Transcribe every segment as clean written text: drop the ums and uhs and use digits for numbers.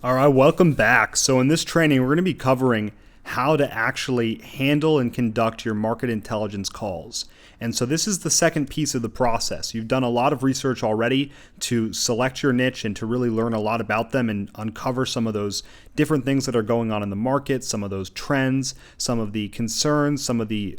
All right, welcome back. So in this training, we're going to be covering how to actually handle and conduct your market intelligence calls. And so this is the second piece of the process. You've done a lot of research already to select your niche and to really learn a lot about them and uncover some of those different things that are going on in the market, some of those trends, some of the concerns, some of the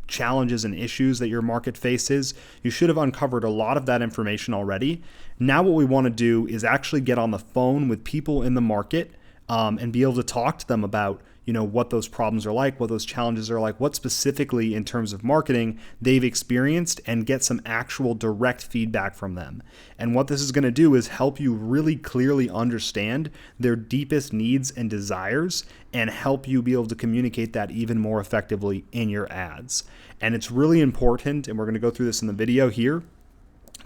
challenges and issues that your market faces. You should have uncovered a lot of that information already. Now what we want to do is actually get on the phone with people in the market and be able to talk to them about what those problems are like, what those challenges are like, what specifically in terms of marketing they've experienced, and get some actual direct feedback from them. And what this is going to do is help you really clearly understand their deepest needs and desires and help you be able to communicate that even more effectively in your ads. And it's really important, and we're going to go through this in the video here,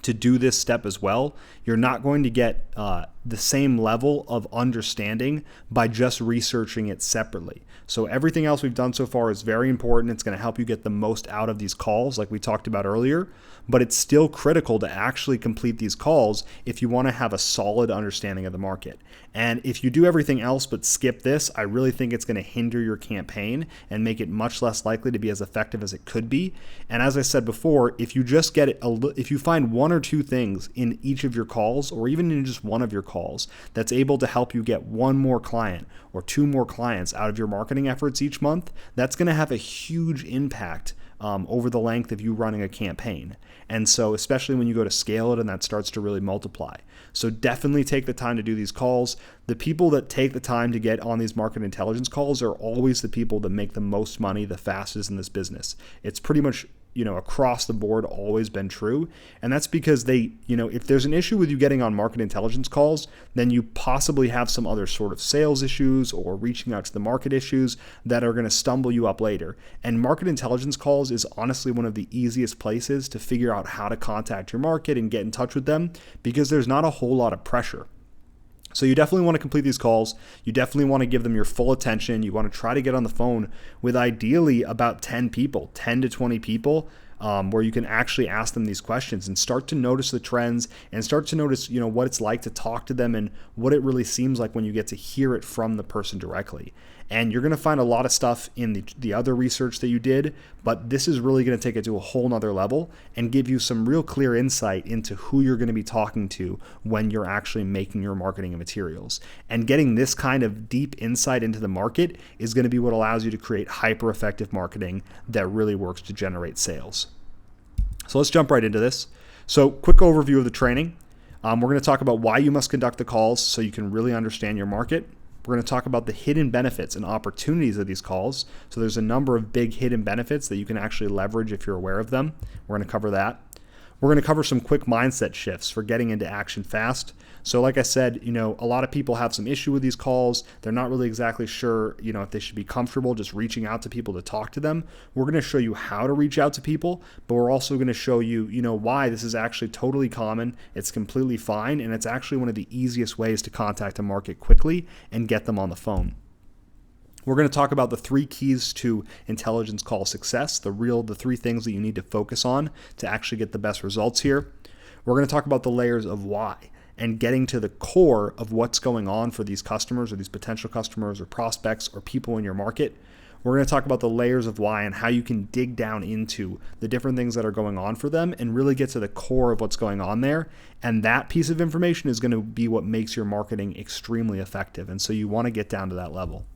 to do this step as well. You're not going to get the same level of understanding by just researching it separately. So everything else we've done so far is very important. It's going to help you get the most out of these calls like we talked about earlier, but it's still critical to actually complete these calls if you want to have a solid understanding of the market. And if you do everything else but skip this, I really think it's going to hinder your campaign and make it much less likely to be as effective as it could be. And as I said before, if you just get it, if you find one or two things in each of your calls, or even in just one of your calls, that's able to help you get one more client or two more clients out of your marketing efforts each month, that's going to have a huge impact over the length of you running a campaign. And so especially when you go to scale it and that starts to really multiply. So definitely take the time to do these calls. The people that take the time to get on these market intelligence calls are always the people that make the most money the fastest in this business. It's pretty much across the board always been true. And that's because if there's an issue with you getting on market intelligence calls, then you possibly have some other sort of sales issues or reaching out to the market issues that are going to stumble you up later. And market intelligence calls is honestly one of the easiest places to figure out how to contact your market and get in touch with them, because there's not a whole lot of pressure. So you definitely want to complete these calls. You definitely want to give them your full attention. You want to try to get on the phone with ideally about 10 people, 10 to 20 people, where you can actually ask them these questions and start to notice the trends and start to notice, what it's like to talk to them and what it really seems like when you get to hear it from the person directly. And you're going to find a lot of stuff in the other research that you did, but this is really going to take it to a whole nother level and give you some real clear insight into who you're going to be talking to when you're actually making your marketing materials. And getting this kind of deep insight into the market is going to be what allows you to create hyper effective marketing that really works to generate sales. So let's jump right into this. So quick overview of the training. We're going to talk about why you must conduct the calls so you can really understand your market. We're going to talk about the hidden benefits and opportunities of these calls. So there's a number of big hidden benefits that you can actually leverage if you're aware of them. We're going to cover that. We're going to cover some quick mindset shifts for getting into action fast. So like I said, a lot of people have some issue with these calls. They're not really exactly sure, if they should be comfortable just reaching out to people to talk to them. We're going to show you how to reach out to people, but we're also going to show you, why this is actually totally common. It's completely fine. And it's actually one of the easiest ways to contact a market quickly and get them on the phone. We're going to talk about the 3 keys to intelligence call success, the 3 things that you need to focus on to actually get the best results here. We're going to talk about the layers of why and getting to the core of what's going on for these customers or these potential customers or prospects or people in your market. We're going to talk about the layers of why and how you can dig down into the different things that are going on for them and really get to the core of what's going on there. And that piece of information is going to be what makes your marketing extremely effective. And so you want to get down to that level.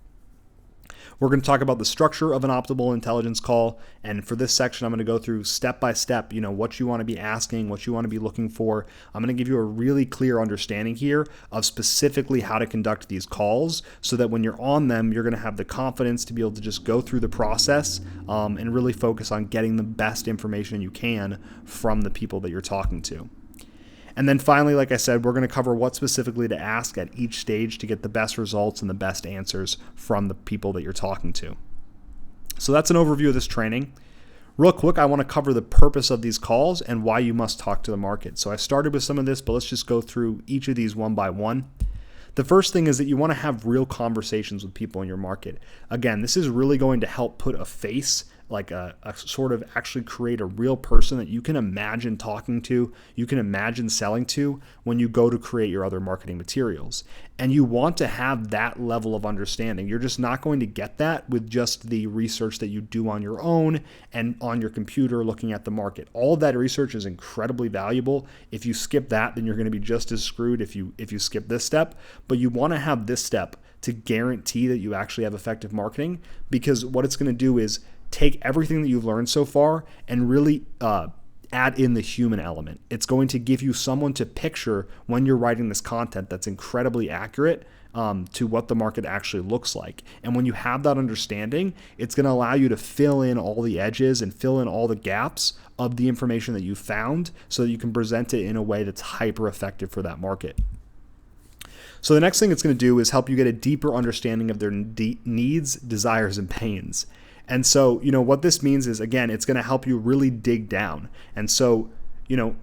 We're going to talk about the structure of an optimal intelligence call. And for this section, I'm going to go through step by step, what you want to be asking, what you want to be looking for. I'm going to give you a really clear understanding here of specifically how to conduct these calls so that when you're on them, you're going to have the confidence to be able to just go through the process and really focus on getting the best information you can from the people that you're talking to. And then finally, like I said, we're going to cover what specifically to ask at each stage to get the best results and the best answers from the people that you're talking to. So that's an overview of this training. Real quick, I want to cover the purpose of these calls and why you must talk to the market. So I started with some of this, but let's just go through each of these one by one. The first thing is that you want to have real conversations with people in your market. Again, this is really going to help put a face like a sort of actually create a real person that you can imagine talking to, you can imagine selling to when you go to create your other marketing materials. And you want to have that level of understanding. You're just not going to get that with just the research that you do on your own and on your computer looking at the market. All of that research is incredibly valuable. If you skip that, then you're going to be just as screwed if you skip this step. But you want to have this step to guarantee that you actually have effective marketing, because what it's going to do is take everything that you've learned so far and really add in the human element. It's going to give you someone to picture when you're writing this content that's incredibly accurate to what the market actually looks like. And when you have that understanding, it's going to allow you to fill in all the edges and fill in all the gaps of the information that you found so that you can present it in a way that's hyper effective for that market. So the next thing it's going to do is help you get a deeper understanding of their needs, desires, and pains. And so, what this means is, again, it's going to help you really dig down. And so,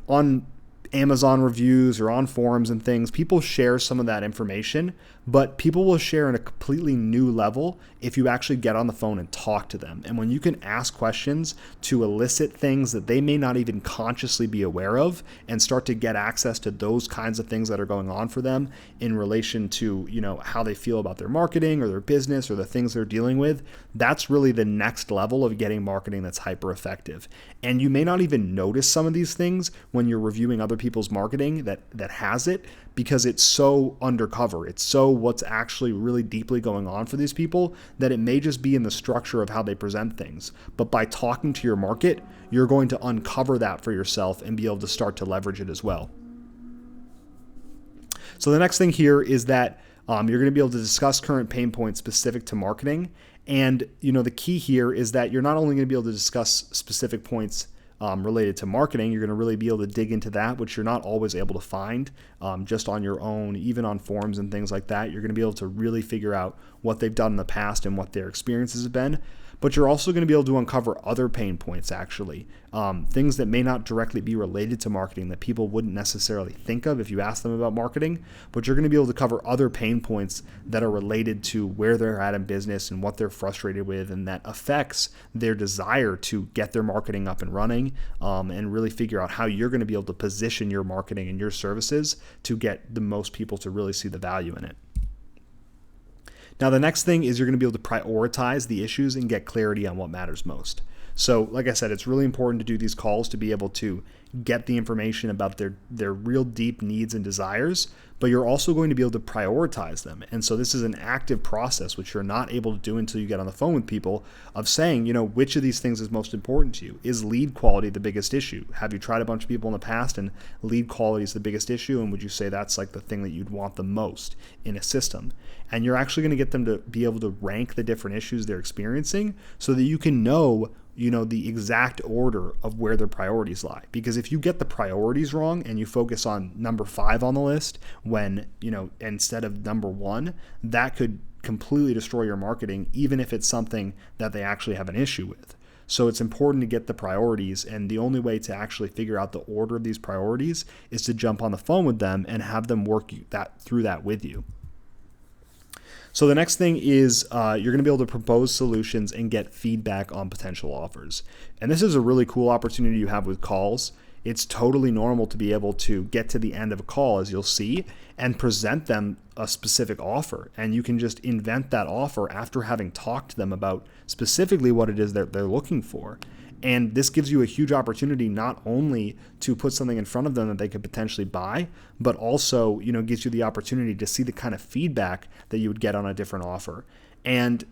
on Amazon reviews or on forums and things, people share some of that information, but people will share in a completely new level if you actually get on the phone and talk to them. And when you can ask questions to elicit things that they may not even consciously be aware of and start to get access to those kinds of things that are going on for them in relation to, how they feel about their marketing or their business or the things they're dealing with, that's really the next level of getting marketing that's hyper effective. And you may not even notice some of these things when you're reviewing other people's marketing that has it, because it's so undercover. It's so what's actually really deeply going on for these people that it may just be in the structure of how they present things. But by talking to your market, you're going to uncover that for yourself and be able to start to leverage it as well. So the next thing here is that you're going to be able to discuss current pain points specific to marketing. And the key here is that you're not only going to be able to discuss specific points related to marketing, you're going to really be able to dig into that, which you're not always able to find just on your own, even on forums and things like that. You're going to be able to really figure out what they've done in the past and what their experiences have been. But you're also going to be able to uncover other pain points, actually, things that may not directly be related to marketing that people wouldn't necessarily think of if you ask them about marketing. But you're going to be able to cover other pain points that are related to where they're at in business and what they're frustrated with, and that affects their desire to get their marketing up and running, and really figure out how you're going to be able to position your marketing and your services to get the most people to really see the value in it. Now, the next thing is you're going to be able to prioritize the issues and get clarity on what matters most. So, like I said, it's really important to do these calls to be able to get the information about their real deep needs and desires, but you're also going to be able to prioritize them. And so this is an active process, which you're not able to do until you get on the phone with people, of saying, which of these things is most important to you? Is lead quality the biggest issue? Have you tried a bunch of people in the past and lead quality is the biggest issue? And would you say that's like the thing that you'd want the most in a system? And you're actually going to get them to be able to rank the different issues they're experiencing so that you can know the exact order of where their priorities lie. Because if you get the priorities wrong and you focus on number 5 on the list when, instead of number 1, that could completely destroy your marketing, even if it's something that they actually have an issue with. So it's important to get the priorities, and the only way to actually figure out the order of these priorities is to jump on the phone with them and have them work through that with you. So the next thing is you're going to be able to propose solutions and get feedback on potential offers. And this is a really cool opportunity you have with calls. It's totally normal to be able to get to the end of a call, as you'll see, and present them a specific offer. And you can just invent that offer after having talked to them about specifically what it is that they're looking for. And this gives you a huge opportunity not only to put something in front of them that they could potentially buy, but also, gives you the opportunity to see the kind of feedback that you would get on a different offer. And,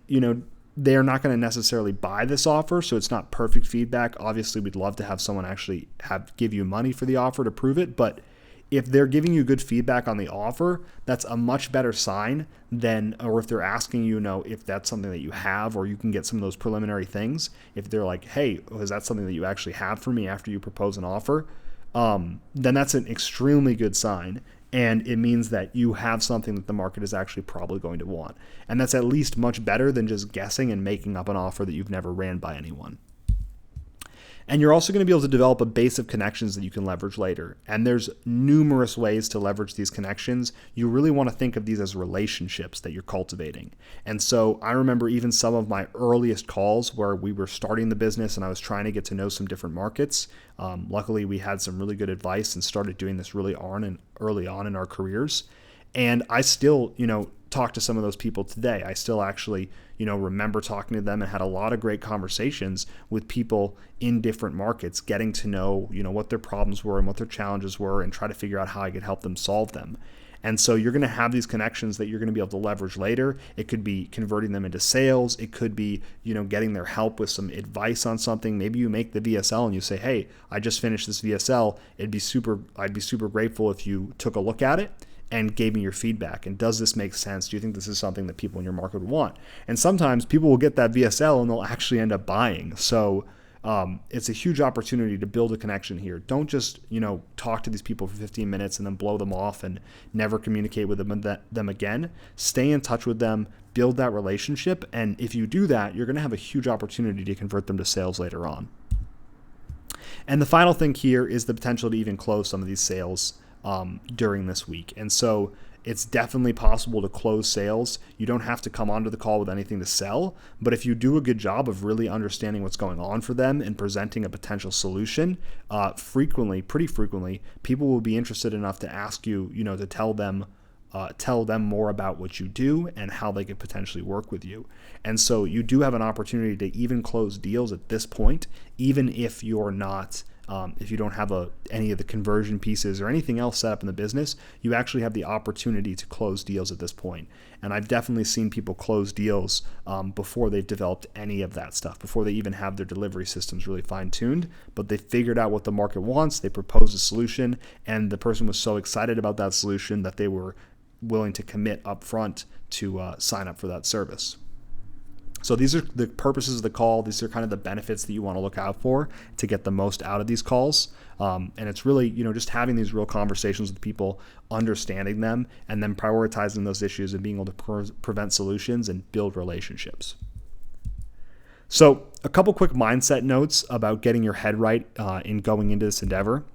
they're not going to necessarily buy this offer, so it's not perfect feedback. Obviously, we'd love to have someone actually give you money for the offer to prove it, but if they're giving you good feedback on the offer, that's a much better sign than, or if they're asking you, if that's something that you have, or you can get some of those preliminary things. If they're like, hey, is that something that you actually have for me after you propose an offer? Then that's an extremely good sign. And it means that you have something that the market is actually probably going to want. And that's at least much better than just guessing and making up an offer that you've never ran by anyone. And you're also going to be able to develop a base of connections that you can leverage later. And there's numerous ways to leverage these connections. You really want to think of these as relationships that you're cultivating. And so I remember even some of my earliest calls where we were starting the business and I was trying to get to know some different markets. Luckily, we had some really good advice and started doing this early on in our careers. And I still, talk to some of those people today. I still actually, remember talking to them and had a lot of great conversations with people in different markets, getting to know, what their problems were and what their challenges were and try to figure out how I could help them solve them. And so you're going to have these connections that you're going to be able to leverage later. It could be converting them into sales. It could be, getting their help with some advice on something. Maybe you make the VSL and you say, hey, I just finished this VSL. I'd be super grateful if you took a look at it and gave me your feedback. And does this make sense? Do you think this is something that people in your market would want? And sometimes people will get that VSL and they'll actually end up buying. So it's a huge opportunity to build a connection here. Don't just, talk to these people for 15 minutes and then blow them off and never communicate with them again. Stay in touch with them, build that relationship. And if you do that, you're going to have a huge opportunity to convert them to sales later on. And the final thing here is the potential to even close some of these sales during this week. And so it's definitely possible to close sales. You don't have to come onto the call with anything to sell, but if you do a good job of really understanding what's going on for them and presenting a potential solution, pretty frequently, people will be interested enough to ask you, to tell them more about what you do and how they could potentially work with you. And so you do have an opportunity to even close deals at this point, even if you're not if you don't have any of the conversion pieces or anything else set up in the business, you actually have the opportunity to close deals at this point. And I've definitely seen people close deals before they've developed any of that stuff, before they even have their delivery systems really fine-tuned. But they figured out what the market wants, they proposed a solution, and the person was so excited about that solution that they were willing to commit up front to sign up for that service. So these are the purposes of the call. These are kind of the benefits that you want to look out for to get the most out of these calls. And it's really, just having these real conversations with people, understanding them, and then prioritizing those issues and being able to prevent solutions and build relationships. So a couple quick mindset notes about getting your head right in going into this endeavor.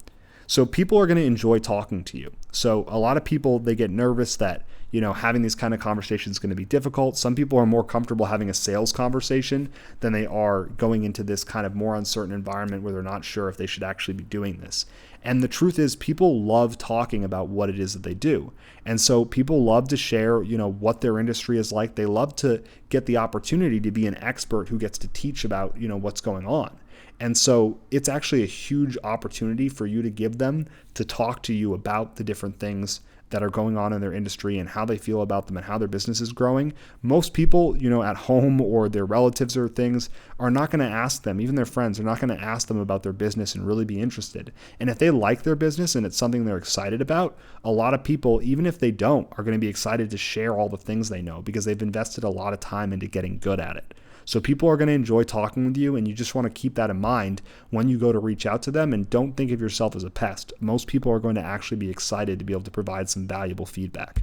So people are going to enjoy talking to you. So a lot of people, they get nervous that, having these kind of conversations is going to be difficult. Some people are more comfortable having a sales conversation than they are going into this kind of more uncertain environment where they're not sure if they should actually be doing this. And the truth is, people love talking about what it is that they do. And so people love to share, what their industry is like. They love to get the opportunity to be an expert who gets to teach about, what's going on. And so it's actually a huge opportunity for you to give them to talk to you about the different things that are going on in their industry and how they feel about them and how their business is growing. Most people, at home or their relatives or things are not going to ask them, even their friends are not going to ask them about their business and really be interested. And if they like their business and it's something they're excited about, a lot of people, even if they don't, are going to be excited to share all the things they know because they've invested a lot of time into getting good at it. So people are going to enjoy talking with you, and you just want to keep that in mind when you go to reach out to them, and don't think of yourself as a pest. Most people are going to actually be excited to be able to provide some valuable feedback.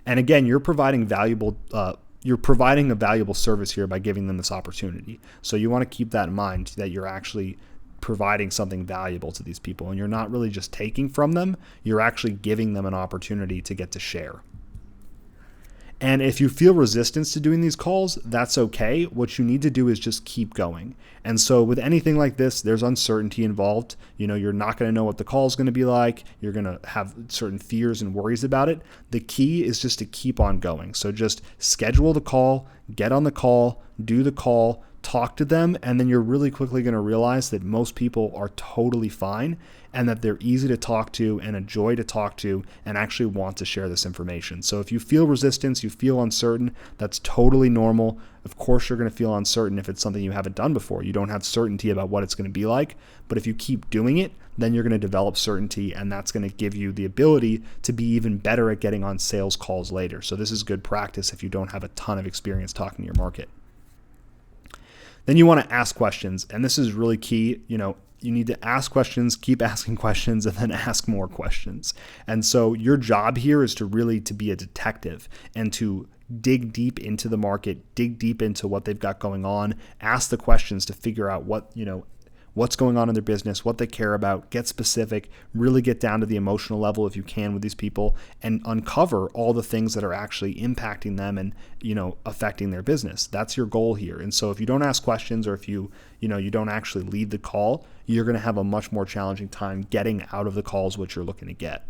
And again, you're providing a valuable service here by giving them this opportunity. So you want to keep that in mind, that you're actually providing something valuable to these people, and you're not really just taking from them, you're actually giving them an opportunity to get to share. And if you feel resistance to doing these calls, that's okay. What you need to do is just keep going. And so with anything like this, there's uncertainty involved. You're not going to know what the call is going to be like. You're going to have certain fears and worries about it. The key is just to keep on going. So just schedule the call, get on the call, do the call, talk to them, and then you're really quickly going to realize that most people are totally fine and that they're easy to talk to and a joy to talk to and actually want to share this information. So if you feel resistance, you feel uncertain, that's totally normal. Of course, you're going to feel uncertain if it's something you haven't done before. You don't have certainty about what it's going to be like, but if you keep doing it, then you're going to develop certainty, and that's going to give you the ability to be even better at getting on sales calls later. So this is good practice if you don't have a ton of experience talking to your market. Then you want to ask questions, and this is really key. you need to ask questions, keep asking questions, and then ask more questions. And so your job here is to really to be a detective and to dig deep into the market, dig deep into what they've got going on, ask the questions to figure out what's going on in their business, what they care about, get specific, really get down to the emotional level if you can with these people, and uncover all the things that are actually impacting them and, affecting their business. That's your goal here. And so if you don't ask questions, or if you don't actually lead the call, you're going to have a much more challenging time getting out of the calls what you're looking to get.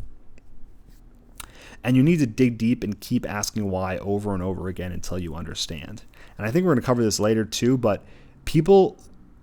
And you need to dig deep and keep asking why over and over again until you understand. And I think we're going to cover this later too, but people,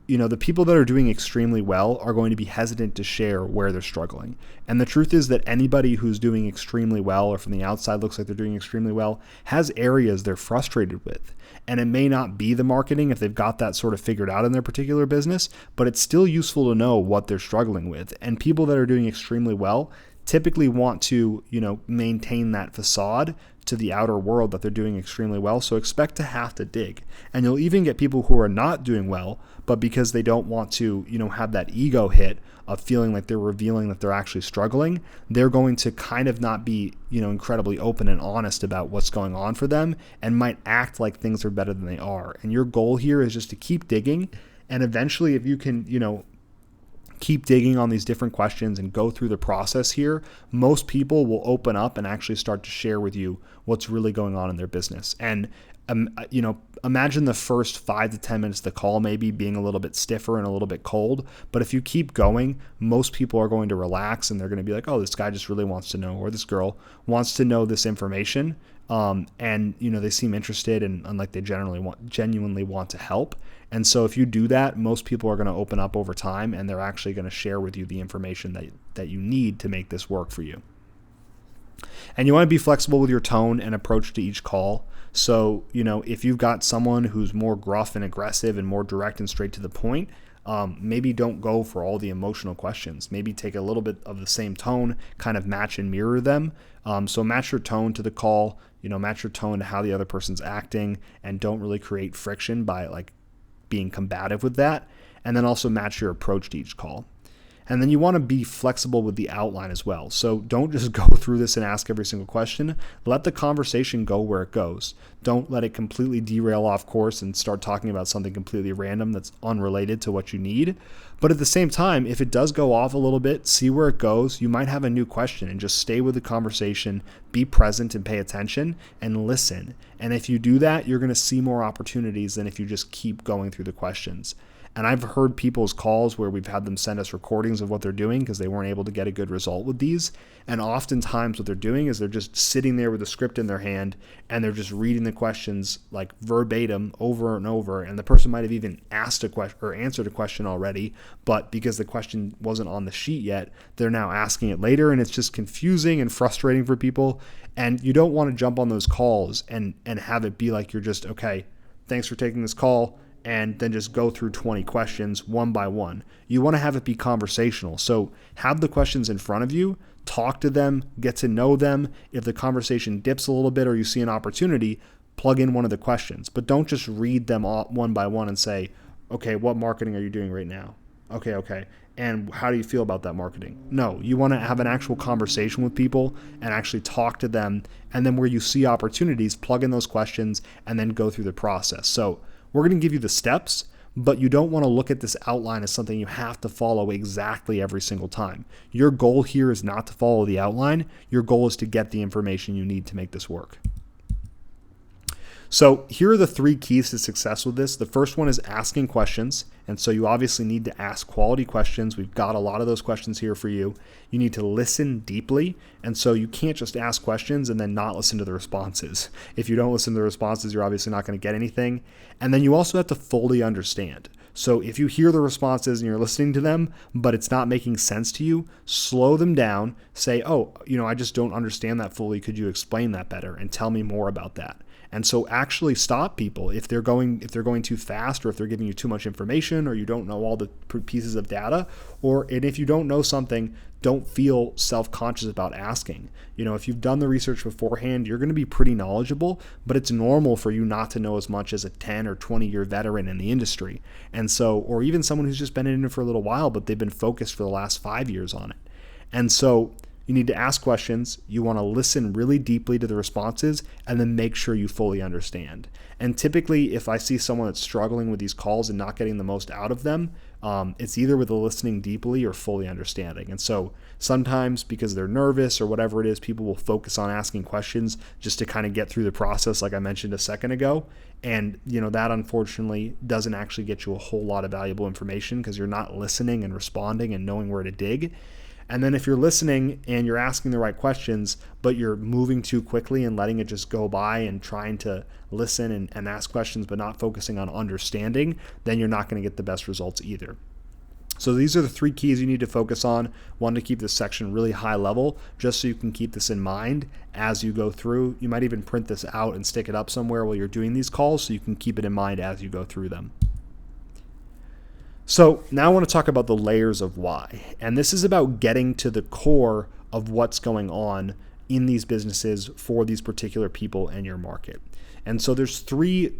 the people that are doing extremely well are going to be hesitant to share where they're struggling. And the truth is that anybody who's doing extremely well, or from the outside looks like they're doing extremely well, has areas they're frustrated with. And it may not be the marketing if they've got that sort of figured out in their particular business, but it's still useful to know what they're struggling with. And people that are doing extremely well typically want to, maintain that facade to the outer world that they're doing extremely well. So expect to have to dig. And you'll even get people who are not doing well, but because they don't want to, have that ego hit of feeling like they're revealing that they're actually struggling, they're going to kind of not be, incredibly open and honest about what's going on for them, and might act like things are better than they are. And your goal here is just to keep digging. And eventually, if you can, keep digging on these different questions and go through the process here, most people will open up and actually start to share with you what's really going on in their business. And imagine the first 5 to 10 minutes of the call maybe being a little bit stiffer and a little bit cold, but if you keep going, most people are going to relax and they're going to be like, oh, this guy just really wants to know, or this girl wants to know this information. And they seem interested and like they genuinely want to help. And so if you do that, most people are going to open up over time, and they're actually going to share with you the information that you need to make this work for you. And you want to be flexible with your tone and approach to each call. So, if you've got someone who's more gruff and aggressive and more direct and straight to the point, maybe don't go for all the emotional questions. Maybe take a little bit of the same tone, kind of match and mirror them. So match your tone to the call, match your tone to how the other person's acting, and don't really create friction by being combative with that. And then also match your approach to each call. And then you want to be flexible with the outline as well. So don't just go through this and ask every single question. Let the conversation go where it goes. Don't let it completely derail off course and start talking about something completely random that's unrelated to what you need. But at the same time, if it does go off a little bit, see where it goes. You might have a new question, and just stay with the conversation, be present and pay attention and listen. And if you do that, you're going to see more opportunities than if you just keep going through the questions. And I've heard people's calls where we've had them send us recordings of what they're doing because they weren't able to get a good result with these. And oftentimes what they're doing is they're just sitting there with a script in their hand, and they're just reading the questions like verbatim over and over. And the person might have even asked a question or answered a question already, but because the question wasn't on the sheet yet, they're now asking it later, and it's just confusing and frustrating for people. And you don't want to jump on those calls and have it be like you're just, okay, thanks for taking this call, and then just go through 20 questions one by one. You want to have it be conversational. So have the questions in front of you, talk to them, get to know them. If the conversation dips a little bit or you see an opportunity, plug in one of the questions. But don't just read them all one by one and say, okay, what marketing are you doing right now? Okay. And how do you feel about that marketing? No, you want to have an actual conversation with people and actually talk to them. And then where you see opportunities, plug in those questions and then go through the process. So we're going to give you the steps, but you don't want to look at this outline as something you have to follow exactly every single time. Your goal here is not to follow the outline. Your goal is to get the information you need to make this work. So here are the 3 keys to success with this. The first one is asking questions. And so you obviously need to ask quality questions. We've got a lot of those questions here for you. You need to listen deeply. And so you can't just ask questions and then not listen to the responses. If you don't listen to the responses, you're obviously not going to get anything. And then you also have to fully understand. So if you hear the responses and you're listening to them, but it's not making sense to you, slow them down. Say, I just don't understand that fully. Could you explain that better and tell me more about that? And so actually stop people if they're going too fast, or if they're giving you too much information, or you don't know all the pieces of data, and if you don't know something, don't feel self-conscious about asking. If you've done the research beforehand, you're going to be pretty knowledgeable, but it's normal for you not to know as much as a 10 or 20-year veteran in the industry. And so, or even someone who's just been in it for a little while, but they've been focused for the last 5 years on it. And so you need to ask questions. You want to listen really deeply to the responses and then make sure you fully understand. And typically, if I see someone that's struggling with these calls and not getting the most out of them, it's either with the listening deeply or fully understanding. And so sometimes, because they're nervous or whatever it is, people will focus on asking questions just to kind of get through the process, like I mentioned a second ago. And that unfortunately doesn't actually get you a whole lot of valuable information, because you're not listening and responding and knowing where to dig. And then if you're listening and you're asking the right questions, but you're moving too quickly and letting it just go by and trying to listen and ask questions but not focusing on understanding, then you're not going to get the best results either. So these are the 3 keys you need to focus on. One, to keep this section really high level, just so you can keep this in mind as you go through. You might even print this out and stick it up somewhere while you're doing these calls, so you can keep it in mind as you go through them. So now I want to talk about the layers of why. And this is about getting to the core of what's going on in these businesses for these particular people in your market. And so there's 3,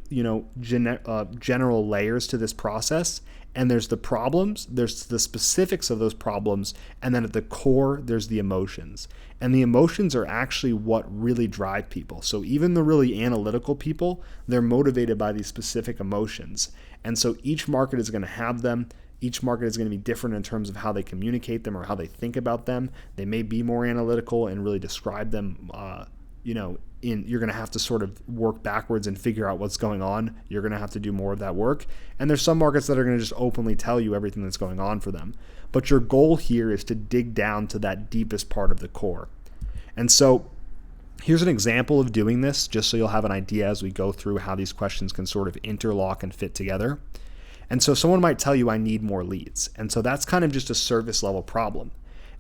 general layers to this process. And there's the problems, there's the specifics of those problems, and then at the core, there's the emotions. And the emotions are actually what really drive people. So even the really analytical people, they're motivated by these specific emotions. And so each market is going to have them. Each market is going to be different in terms of how they communicate them or how they think about them. They may be more analytical and really describe them, you're going to have to sort of work backwards and figure out what's going on. You're going to have to do more of that work. And there's some markets that are going to just openly tell you everything that's going on for them. But your goal here is to dig down to that deepest part of the core. And so here's an example of doing this, just so you'll have an idea as we go through how these questions can sort of interlock and fit together. And so someone might tell you, I need more leads. And so that's kind of just a service level problem.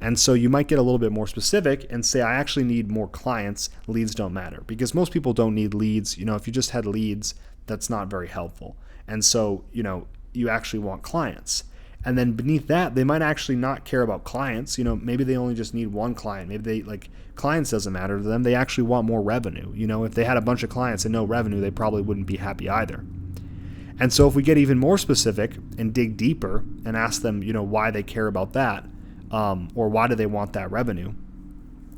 And so you might get a little bit more specific and say, I actually need more clients. Leads don't matter, because most people don't need leads. If you just had leads, that's not very helpful. And so, you actually want clients. And then beneath that, they might actually not care about clients. Maybe they only just need one client. Maybe clients doesn't matter to them. They actually want more revenue. If they had a bunch of clients and no revenue, they probably wouldn't be happy either. And so if we get even more specific and dig deeper and ask them, why they care about that, or why do they want that revenue?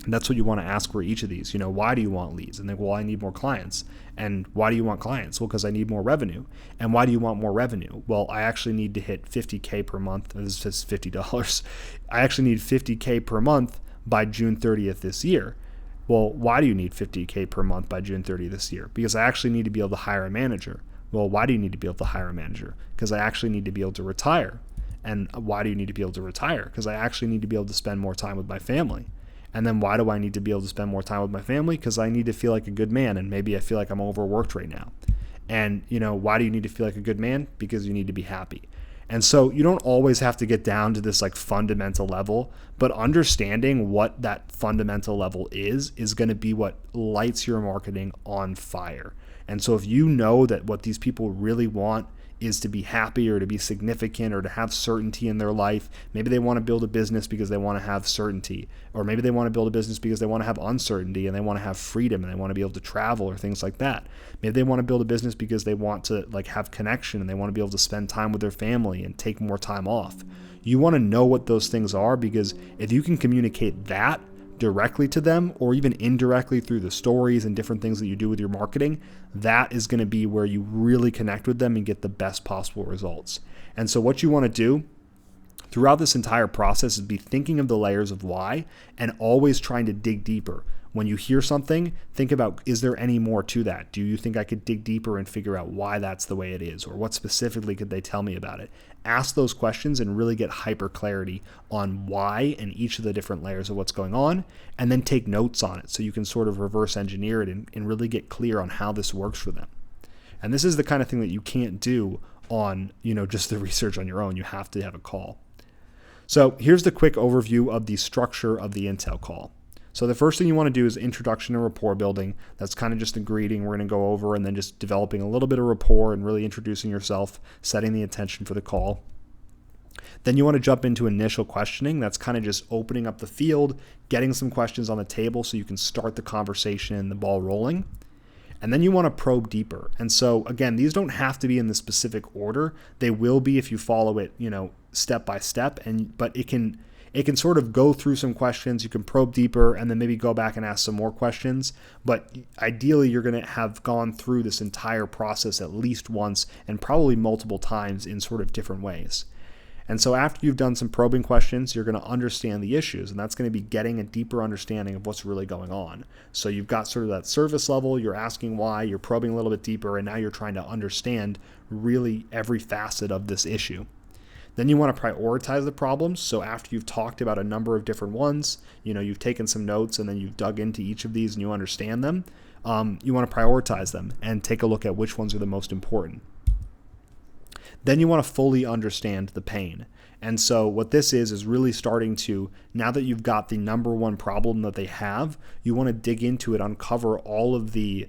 And that's what you want to ask for each of these. Why do you want leads? And they go, well, I need more clients. And why do you want clients? Well, because I need more revenue. And why do you want more revenue? Well, I actually need to hit $50K per month. This is $50. I actually need $50K per month by June 30th this year. Well, why do you need $50K per month by June 30th this year? Because I actually need to be able to hire a manager. Well, why do you need to be able to hire a manager? Because I actually need to be able to retire. And why do you need to be able to retire? Because I actually need to be able to spend more time with my family. And then why do I need to be able to spend more time with my family? Because I need to feel like a good man, and maybe I feel like I'm overworked right now. And, why do you need to feel like a good man? Because you need to be happy. And so you don't always have to get down to this fundamental level, but understanding what that fundamental level is going to be what lights your marketing on fire. And so if you know that what these people really want is to be happy or to be significant or to have certainty in their life. Maybe they want to build a business because they want to have certainty, or maybe they want to build a business because they want to have uncertainty and they want to have freedom and they want to be able to travel or things like that. Maybe they want to build a business because they want to have connection and they want to be able to spend time with their family and take more time off. You want to know what those things are, because if you can communicate that directly to them, or even indirectly through the stories and different things that you do with your marketing, that is going to be where you really connect with them and get the best possible results. And so what you want to do throughout this entire process is be thinking of the layers of why and always trying to dig deeper. When you hear something, think about, is there any more to that? Do you think I could dig deeper and figure out why that's the way it is? Or what specifically could they tell me about it? Ask those questions and really get hyper clarity on why and each of the different layers of what's going on, and then take notes on it so you can sort of reverse engineer it and really get clear on how this works for them. And this is the kind of thing that you can't do on, just the research on your own. You have to have a call. So here's the quick overview of the structure of the Intel call. So the first thing you want to do is introduction and rapport building. That's kind of just a greeting we're going to go over, and then just developing a little bit of rapport and really introducing yourself, setting the intention for the call. Then you want to jump into initial questioning. That's kind of just opening up the field, getting some questions on the table so you can start the conversation and the ball rolling. And then you want to probe deeper. And so again, these don't have to be in the specific order. They will be if you follow it, step by step. But it can sort of go through some questions. You can probe deeper and then maybe go back and ask some more questions. But ideally, you're going to have gone through this entire process at least once and probably multiple times in sort of different ways. And so after you've done some probing questions, you're going to understand the issues, and that's going to be getting a deeper understanding of what's really going on. So you've got sort of that surface level, you're asking why, you're probing a little bit deeper, and now you're trying to understand really every facet of this issue. Then you want to prioritize the problems. So after you've talked about a number of different ones, you've taken some notes and then you've dug into each of these and you understand them, you want to prioritize them and take a look at which ones are the most important. Then you want to fully understand the pain. And so what this is really starting to, now that you've got the number one problem that they have, you want to dig into it, uncover all of the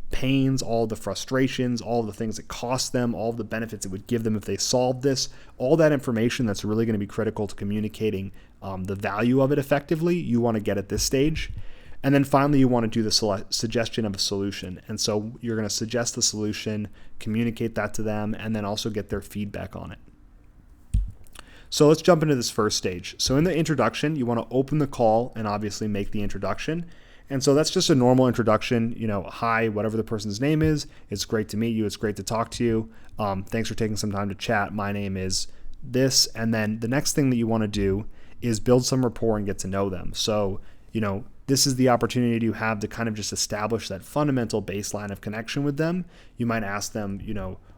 pains, all the frustrations, all the things that cost them, all the benefits it would give them if they solved this, all that information that's really going to be critical to communicating the value of it effectively, you want to get at this stage. And then finally, you want to do the suggestion of a solution. And so you're going to suggest the solution, communicate that to them, and then also get their feedback on it. So let's jump into this first stage. So in the introduction, you want to open the call and obviously make the introduction. And so that's just a normal introduction, hi, whatever the person's name is. It's great to meet you. It's great to talk to you. Thanks for taking some time to chat. My name is this. And then the next thing that you want to do is build some rapport and get to know them. So, this is the opportunity you have to kind of just establish that fundamental baseline of connection with them. You might ask them,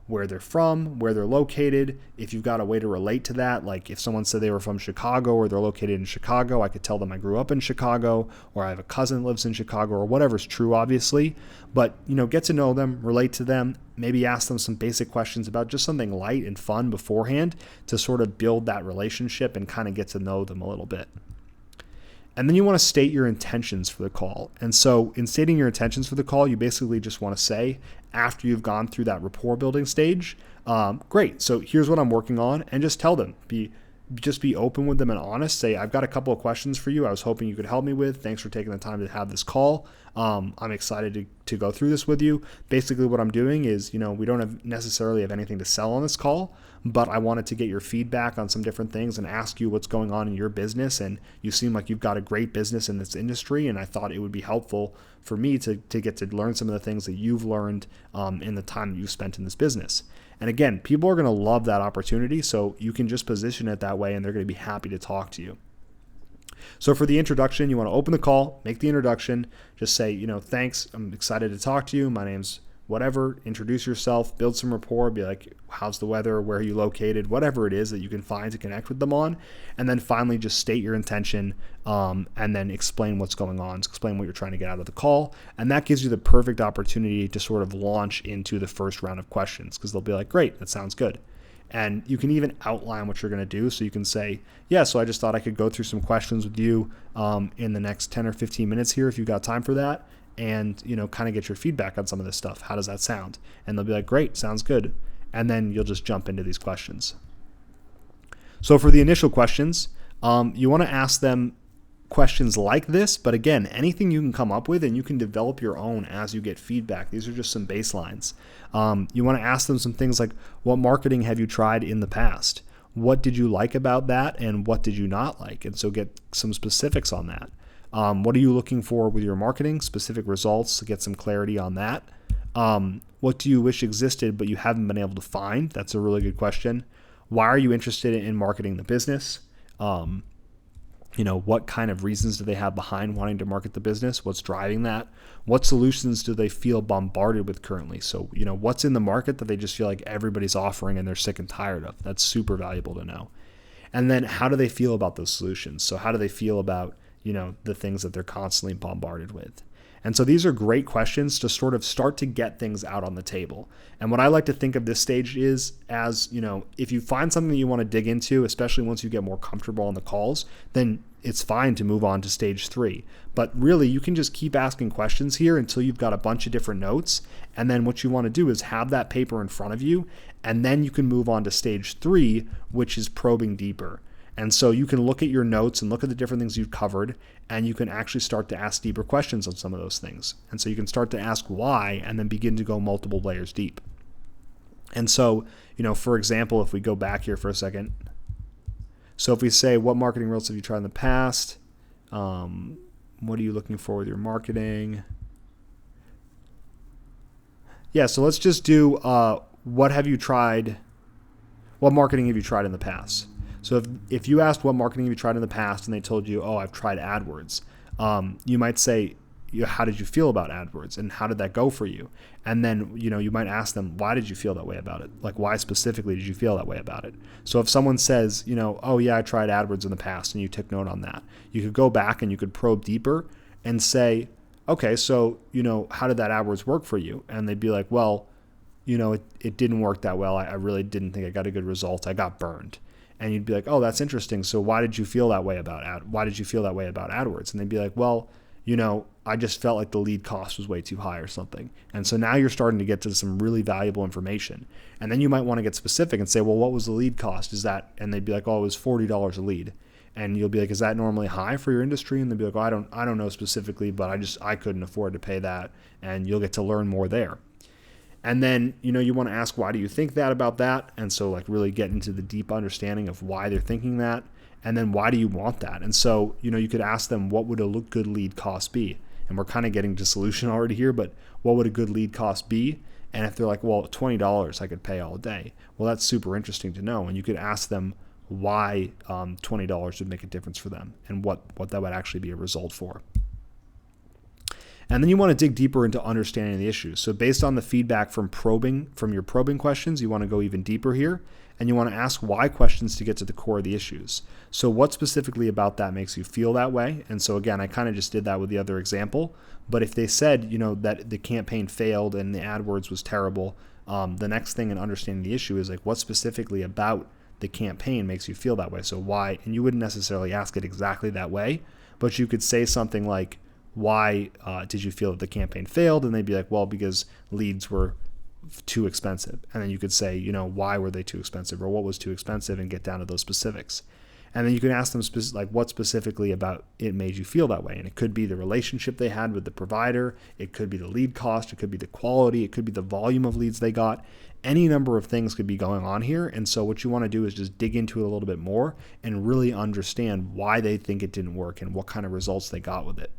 where they're from, where they're located. If you've got a way to relate to that, like if someone said they were from Chicago or they're located in Chicago, I could tell them I grew up in Chicago, or I have a cousin that lives in Chicago, or whatever's true, obviously. But, get to know them, relate to them, maybe ask them some basic questions about just something light and fun beforehand to sort of build that relationship and kind of get to know them a little bit. And then you want to state your intentions for the call. And so in stating your intentions for the call, you basically just want to say, after you've gone through that rapport building stage, great, so here's what I'm working on, and just tell them. Just be open with them and honest. Say, I've got a couple of questions for you I was hoping you could help me with. Thanks for taking the time to have this call. I'm excited to go through this with you. Basically what I'm doing is, we don't necessarily have anything to sell on this call, but I wanted to get your feedback on some different things and ask you what's going on in your business. And you seem like you've got a great business in this industry, and I thought it would be helpful for me to get to learn some of the things that you've learned in the time that you've spent in this business. And again, people are going to love that opportunity, so you can just position it that way and they're going to be happy to talk to you. So for the introduction, you want to open the call, make the introduction, just say, thanks, I'm excited to talk to you. My name's whatever, introduce yourself, build some rapport, be like, how's the weather, where are you located, whatever it is that you can find to connect with them on. And then finally, just state your intention and then explain what's going on, explain what you're trying to get out of the call. And that gives you the perfect opportunity to sort of launch into the first round of questions, because they'll be like, great, that sounds good. And you can even outline what you're going to do. So you can say, so I just thought I could go through some questions with you in the next 10 or 15 minutes here if you've got time for that. And, kind of get your feedback on some of this stuff. How does that sound? And they'll be like, great, sounds good. And then you'll just jump into these questions. So for the initial questions, you want to ask them questions like this, but again, anything you can come up with, and you can develop your own as you get feedback. These are just some baselines. You want to ask them some things like, what marketing have you tried in the past? What did you like about that, and what did you not like? And so get some specifics on that. What are you looking for with your marketing? Specific results to get some clarity on that. What do you wish existed but you haven't been able to find? That's a really good question. Why are you interested in marketing the business? What kind of reasons do they have behind wanting to market the business? What's driving that? What solutions do they feel bombarded with currently? So, what's in the market that they just feel like everybody's offering and they're sick and tired of? That's super valuable to know. And then how do they feel about those solutions? So how do they feel about the things that they're constantly bombarded with? And so these are great questions to sort of start to get things out on the table. And what I like to think of this stage is as, if you find something that you want to dig into, especially once you get more comfortable on the calls, then it's fine to move on to stage 3. But really, you can just keep asking questions here until you've got a bunch of different notes. And then what you want to do is have that paper in front of you, and then you can move on to stage 3, which is probing deeper. And so you can look at your notes and look at the different things you've covered, and you can actually start to ask deeper questions on some of those things. And so you can start to ask why, and then begin to go multiple layers deep. And so, for example, if we go back here for a second, so if we say, what marketing results have you tried in the past? What are you looking for with your marketing? Yeah, so let's just do what marketing have you tried in the past? So if you asked what marketing have you tried in the past and they told you, I've tried AdWords, you might say, how did you feel about AdWords and how did that go for you? And then, you might ask them, why did you feel that way about it? Like, why specifically did you feel that way about it? So if someone says, oh yeah, I tried AdWords in the past, and you took note on that, you could go back and you could probe deeper and say, okay, so, how did that AdWords work for you? And they'd be like, well, it didn't work that well. I really didn't think I got a good result. I got burned. And you'd be like, oh, that's interesting. So why did you feel that way about AdWords? And they'd be like, well, I just felt like the lead cost was way too high or something. And so now you're starting to get to some really valuable information. And then you might want to get specific and say, well, what was the lead cost? And they'd be like, oh, it was $40 a lead. And you'll be like, is that normally high for your industry? And they'll be like, well, I don't know specifically, but I couldn't afford to pay that. And you'll get to learn more there. And then, you want to ask, why do you think that about that? And so really get into the deep understanding of why they're thinking that. And then why do you want that? And so, you could ask them, what would a good lead cost be? And we're kind of getting to solution already here, but what would a good lead cost be? And if they're like, well, $20 I could pay all day. Well, that's super interesting to know. And you could ask them why $20 would make a difference for them and what that would actually be a result for. And then you want to dig deeper into understanding the issues. So based on the feedback from your probing questions, you want to go even deeper here. And you want to ask why questions to get to the core of the issues. So what specifically about that makes you feel that way? And so again, I kind of just did that with the other example. But if they said, that the campaign failed and the AdWords was terrible, the next thing in understanding the issue is like, what specifically about the campaign makes you feel that way? So why? And you wouldn't necessarily ask it exactly that way, but you could say something like, why did you feel that the campaign failed? And they'd be like, well, because leads were too expensive. And then you could say, why were they too expensive, or what was too expensive, and get down to those specifics. And then you can ask them what specifically about it made you feel that way. And it could be the relationship they had with the provider. It could be the lead cost. It could be the quality. It could be the volume of leads they got. Any number of things could be going on here. And so what you want to do is just dig into it a little bit more and really understand why they think it didn't work and what kind of results they got with it.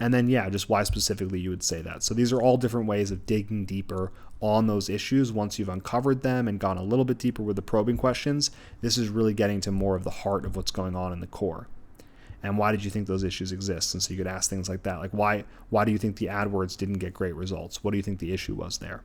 And then, just why specifically you would say that. So these are all different ways of digging deeper on those issues. Once you've uncovered them and gone a little bit deeper with the probing questions, this is really getting to more of the heart of what's going on in the core. And why did you think those issues exist? And so you could ask things like that, like why do you think the AdWords didn't get great results? What do you think the issue was there?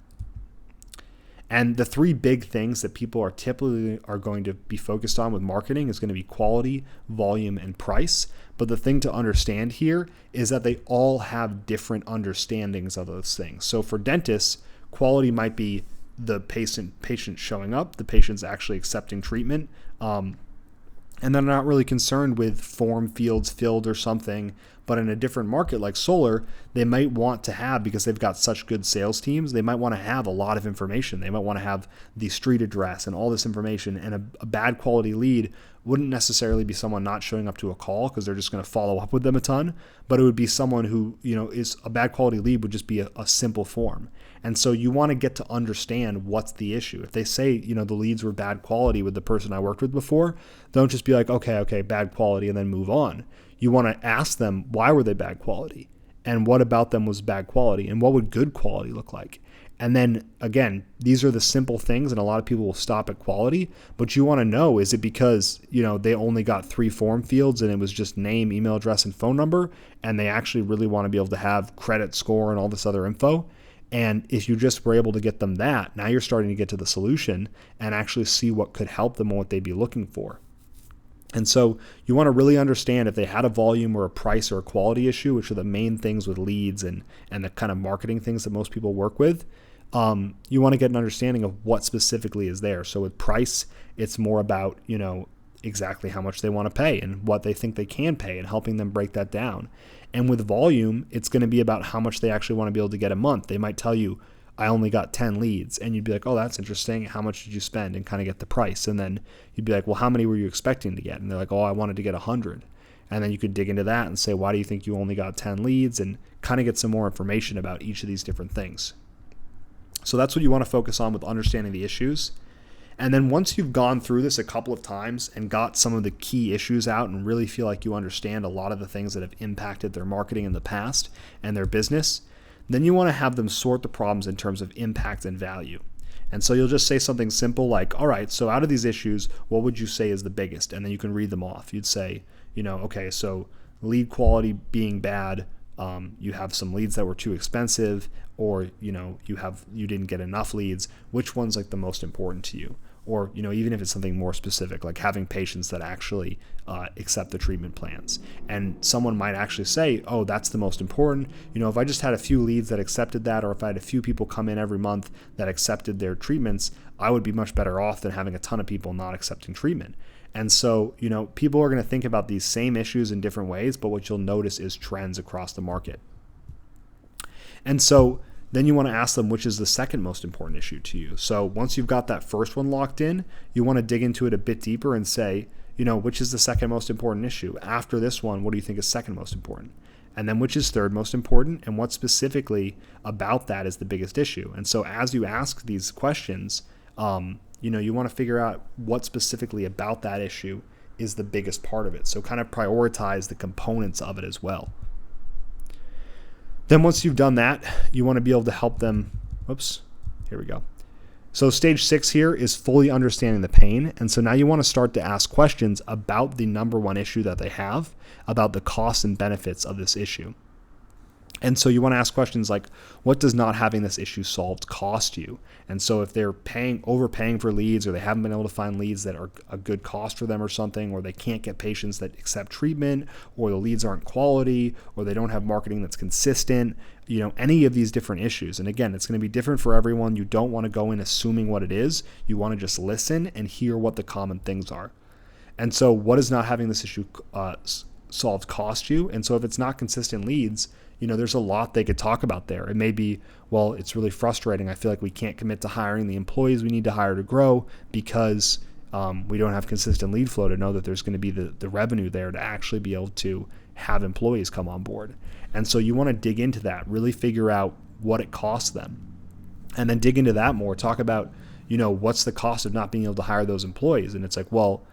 And the three big things that people are typically going to be focused on with marketing is going to be quality, volume, and price. But the thing to understand here is that they all have different understandings of those things. So for dentists, quality might be the patient showing up, the patient's actually accepting treatment, and they're not really concerned with form fields filled or something. But in a different market like solar, they might want to have, because they've got such good sales teams, they might want to have a lot of information. They might want to have the street address and all this information. And a bad quality lead wouldn't necessarily be someone not showing up to a call because they're just going to follow up with them a ton. But it would be someone who, is a bad quality lead would just be a simple form. And so you want to get to understand what's the issue. If they say, the leads were bad quality with the person I worked with before, don't just be like, okay, bad quality, and then move on. You want to ask them, why were they bad quality? And what about them was bad quality? And what would good quality look like? And then again, these are the simple things, and a lot of people will stop at quality, but you want to know, is it because, they only got 3 form fields and it was just name, email address, and phone number, and they actually really want to be able to have credit score and all this other info? And if you just were able to get them that, now you're starting to get to the solution and actually see what could help them and what they'd be looking for. And so you want to really understand if they had a volume or a price or a quality issue, which are the main things with leads and the kind of marketing things that most people work with. You want to get an understanding of what specifically is there. So with price, it's more about, exactly how much they want to pay and what they think they can pay, and helping them break that down. And with volume, it's going to be about how much they actually want to be able to get a month. They might tell you, I only got 10 leads. And you'd be like, oh, that's interesting. How much did you spend? And kind of get the price. And then you'd be like, well, how many were you expecting to get? And they're like, oh, I wanted to get 100. And then you could dig into that and say, why do you think you only got 10 leads? And kind of get some more information about each of these different things. So that's what you want to focus on with understanding the issues. And then once you've gone through this a couple of times and got some of the key issues out and really feel like you understand a lot of the things that have impacted their marketing in the past and their business, then you want to have them sort the problems in terms of impact and value. And so you'll just say something simple like, all right, so out of these issues, what would you say is the biggest? And then you can read them off. You'd say, okay, so lead quality being bad, you have some leads that were too expensive, or you didn't get enough leads. Which one's like the most important to you? Or even if it's something more specific, like having patients that actually accept the treatment plans. And someone might actually say, oh, that's the most important. If I just had a few leads that accepted that, or if I had a few people come in every month that accepted their treatments, I would be much better off than having a ton of people not accepting treatment. And so, people are going to think about these same issues in different ways, but what you'll notice is trends across the market. And so then you want to ask them, which is the second most important issue to you? So once you've got that first one locked in, you want to dig into it a bit deeper and say, which is the second most important issue? After this one, what do you think is second most important? And then which is third most important? And what specifically about that is the biggest issue? And so as you ask these questions, you want to figure out what specifically about that issue is the biggest part of it. So kind of prioritize the components of it as well. Then once you've done that, you want to be able to help them. Here we go. So stage 6 here is fully understanding the pain. And so now you want to start to ask questions about the number one issue that they have, about the costs and benefits of this issue. And so you want to ask questions like, what does not having this issue solved cost you? And so if they're overpaying for leads, or they haven't been able to find leads that are a good cost for them or something, or they can't get patients that accept treatment, or the leads aren't quality, or they don't have marketing that's consistent, any of these different issues. And again, it's going to be different for everyone. You don't want to go in assuming what it is. You want to just listen and hear what the common things are. And so what does not having this issue solved cost you? And so if it's not consistent leads, there's a lot they could talk about there. It may be, well, it's really frustrating. I feel like we can't commit to hiring the employees we need to hire to grow because we don't have consistent lead flow to know that there's going to be the revenue there to actually be able to have employees come on board. And so you want to dig into that, really figure out what it costs them, and then dig into that more. Talk about, what's the cost of not being able to hire those employees? And it's like, well,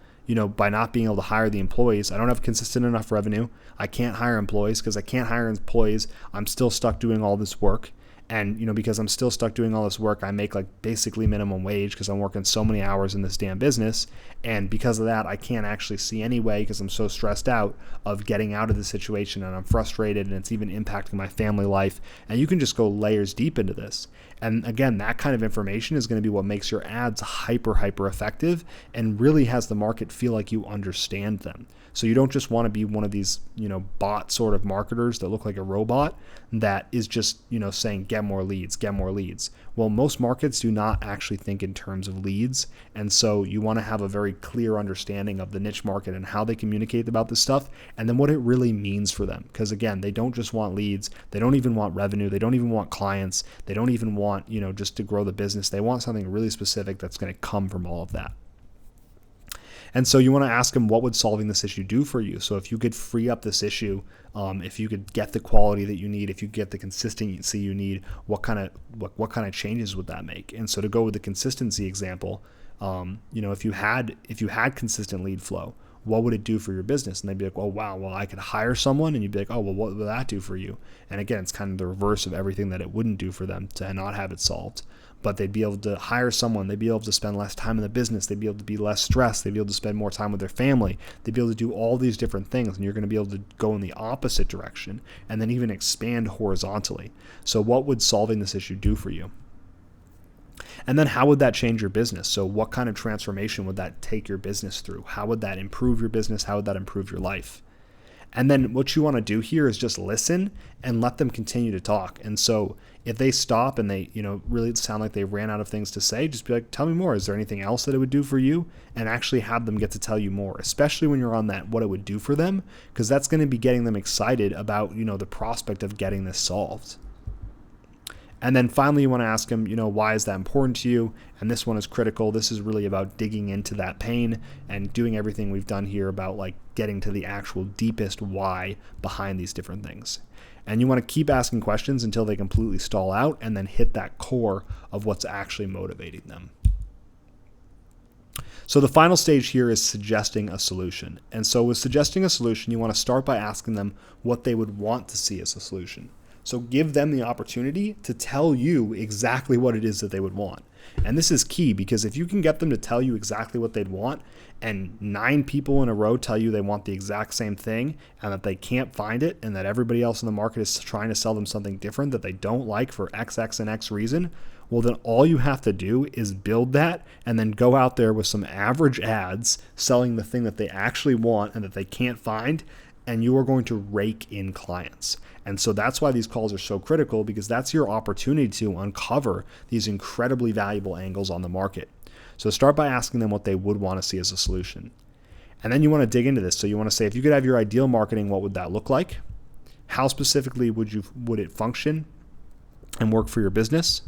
by not being able to hire the employees, I don't have consistent enough revenue. I can't hire employees. Because I can't hire employees, I'm still stuck doing all this work. And, because I'm still stuck doing all this work, I make like basically minimum wage because I'm working so many hours in this damn business. And because of that, I can't actually see any way, because I'm so stressed out, of getting out of the situation, and I'm frustrated, and it's even impacting my family life. And you can just go layers deep into this. And again, that kind of information is going to be what makes your ads hyper effective and really has the market feel like you understand them. So you don't just want to be one of these, bot sort of marketers that look like a robot that is just, saying get more leads, get more leads. Well, most markets do not actually think in terms of leads. And so you want to have a very clear understanding of the niche market and how they communicate about this stuff, and then what it really means for them. Because again, they don't just want leads. They don't even want revenue. They don't even want clients. They don't even want, just to grow the business. They want something really specific that's going to come from all of that. And so you want to ask them, what would solving this issue do for you? So if you could free up this issue, if you could get the quality that you need, if you get the consistency you need, what kind of changes would that make? And so to go with the consistency example, if you had consistent lead flow, what would it do for your business? And they'd be like, well, I could hire someone. And you'd be like, oh, well, what will that do for you? And again, it's kind of the reverse of everything that it wouldn't do for them to not have it solved. But they'd be able to hire someone. They'd be able to spend less time in the business. They'd be able to be less stressed. They'd be able to spend more time with their family. They'd be able to do all these different things. And you're going to be able to go in the opposite direction and then even expand horizontally. So what would solving this issue do for you? And then how would that change your business? So what kind of transformation would that take your business through? How would that improve your business? How would that improve your life? And then what you want to do here is just listen and let them continue to talk. And so if they stop and they, really sound like they ran out of things to say, just be like, tell me more. Is there anything else that it would do for you? And actually have them get to tell you more, especially when you're on that, what it would do for them, because that's going to be getting them excited about, the prospect of getting this solved. And then finally, you want to ask them, why is that important to you? And this one is critical. This is really about digging into that pain and doing everything we've done here about like getting to the actual deepest why behind these different things. And you want to keep asking questions until they completely stall out and then hit that core of what's actually motivating them. So the final stage here is suggesting a solution. And so with suggesting a solution, you want to start by asking them what they would want to see as a solution. So give them the opportunity to tell you exactly what it is that they would want. And this is key, because if you can get them to tell you exactly what they'd want, and 9 people in a row tell you they want the exact same thing and that they can't find it and that everybody else in the market is trying to sell them something different that they don't like for X, X, and X reason, well, then all you have to do is build that and then go out there with some average ads selling the thing that they actually want and that they can't find, and you are going to rake in clients. And so that's why these calls are so critical, because that's your opportunity to uncover these incredibly valuable angles on the market. So start by asking them what they would want to see as a solution. And then you want to dig into this. So you want to say, if you could have your ideal marketing, what would that look like? How specifically would it function and work for your business?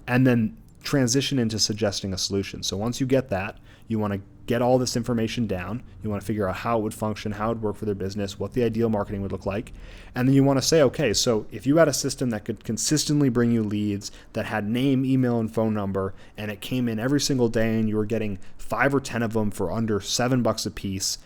And then transition into suggesting a solution. So once you get that, you want to get all this information down. You want to figure out how it would function, how it would work for their business, what the ideal marketing would look like. And then you want to say, okay, so if you had a system that could consistently bring you leads, that had name, email, and phone number, and it came in every single day and you were getting 5 or 10 of them for under $7 a piece,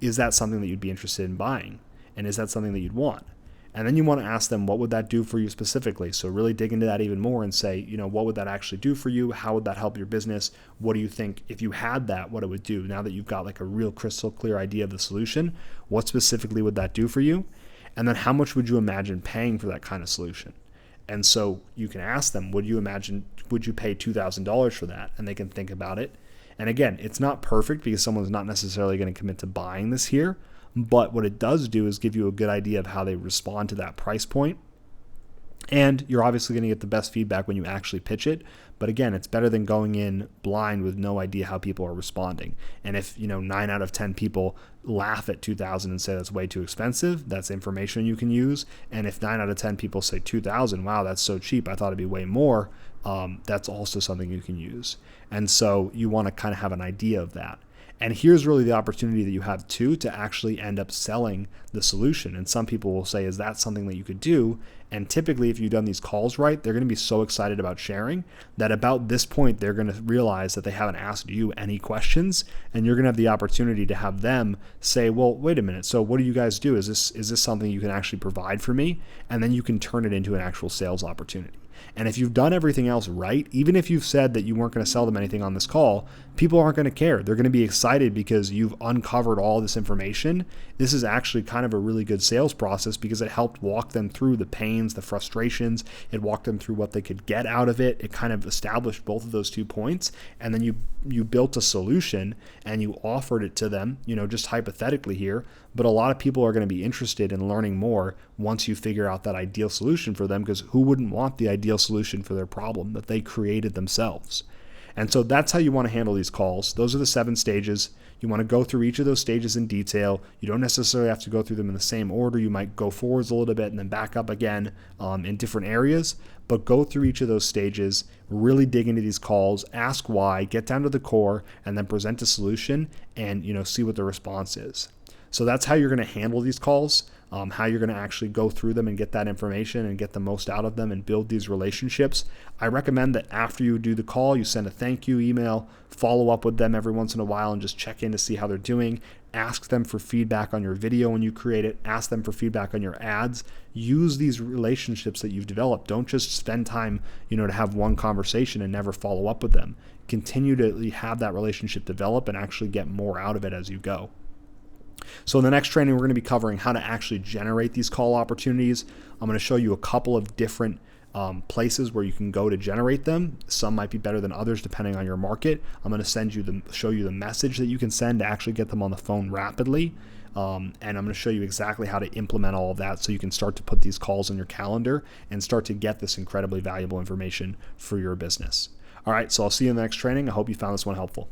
is that something that you'd be interested in buying? And is that something that you'd want? And then you want to ask them, what would that do for you specifically? So really dig into that even more and say, what would that actually do for you? How would that help your business? What do you think, if you had that, what it would do? Now that you've got like a real crystal clear idea of the solution, what specifically would that do for you? And then how much would you imagine paying for that kind of solution? And so you can ask them, would you pay $2,000 for that? And they can think about it. And again, it's not perfect because someone's not necessarily going to commit to buying this here. But what it does do is give you a good idea of how they respond to that price point. And you're obviously going to get the best feedback when you actually pitch it. But again, it's better than going in blind with no idea how people are responding. And if 9 out of 10 people laugh at 2,000 and say that's way too expensive, that's information you can use. And if 9 out of 10 people say 2,000, wow, that's so cheap, I thought it'd be way more, that's also something you can use. And so you want to kind of have an idea of that. And here's really the opportunity that you have too to actually end up selling the solution. And some people will say, is that something that you could do? And typically, if you've done these calls right, they're going to be so excited about sharing that about this point, they're going to realize that they haven't asked you any questions. And you're going to have the opportunity to have them say, well, wait a minute. So what do you guys do? Is this something you can actually provide for me? And then you can turn it into an actual sales opportunity. And if you've done everything else right, even if you've said that you weren't going to sell them anything on this call, people aren't going to care. They're going to be excited because you've uncovered all this information. This is actually kind of a really good sales process because it helped walk them through the pains, the frustrations. It walked them through what they could get out of it. It kind of established both of those 2 points. And then you built a solution and you offered it to them, just hypothetically here. But a lot of people are going to be interested in learning more once you figure out that ideal solution for them, because who wouldn't want the ideal solution for their problem that they created themselves? And so that's how you want to handle these calls. Those are the 7 stages. You want to go through each of those stages in detail. You don't necessarily have to go through them in the same order. You might go forwards a little bit and then back up again in different areas, but go through each of those stages, really dig into these calls, ask why, get down to the core, and then present a solution and see what the response is. So that's how you're going to handle these calls, how you're going to actually go through them and get that information and get the most out of them and build these relationships. I recommend that after you do the call, you send a thank you email, follow up with them every once in a while and just check in to see how they're doing. Ask them for feedback on your video when you create it. Ask them for feedback on your ads. Use these relationships that you've developed. Don't just spend time, to have one conversation and never follow up with them. Continue to have that relationship develop and actually get more out of it as you go. So in the next training, we're going to be covering how to actually generate these call opportunities. I'm going to show you a couple of different places where you can go to generate them. Some might be better than others depending on your market. I'm going to show you the message that you can send to actually get them on the phone rapidly. And I'm going to show you exactly how to implement all of that so you can start to put these calls in your calendar and start to get this incredibly valuable information for your business. All right, so I'll see you in the next training. I hope you found this one helpful.